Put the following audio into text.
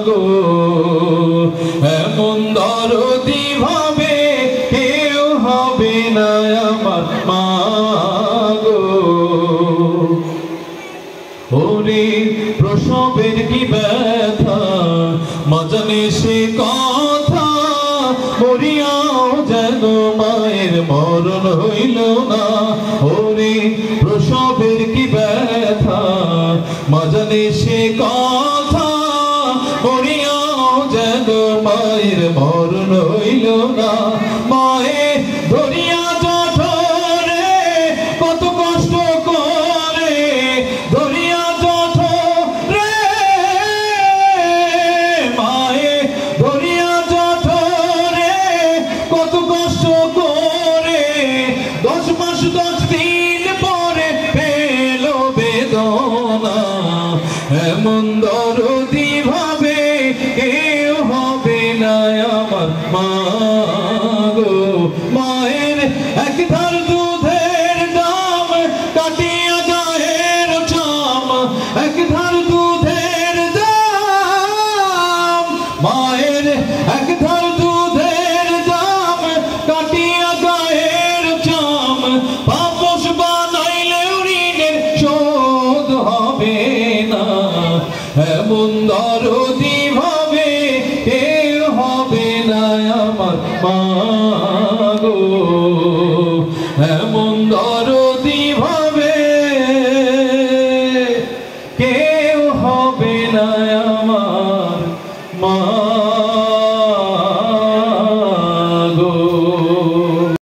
গো এমন দরদি ভাবে কেউ হবে না আমার মা গো। ওরে প্রসবের কি ব্যথা মা জানে সে কথা, মরিয়াও যেন মায়ের মরণ হইল না। ওরে প্রসবের কি ব্যথা মা জানে সে কথা, মরিয়াও যেন মায়ের মরণ হইল না। মায়ের ধরিয়া জঠরে কত কষ্ট করে, ধরিয়া জঠরে মায়ের ধরিয়া জঠরে কত কষ্ট করে, 10 মাস 10 দিন পরে পেল বেদনা। এমন দরদি ভাবে কেউ হবে না আমার মা গো। মায়ের এক ধার দুধের দাম কাটিয়া গায়ের চাম, এক ধার দুধের দাম, মায়ের এক ধার দুধের দাম কাটিয়া গায়ের চাম, পাপস বানাইলেও ঋণের শোধ হবে না। এমন দরদি ভাবে কেউ হবে না আমার মা গো। এমন দরদি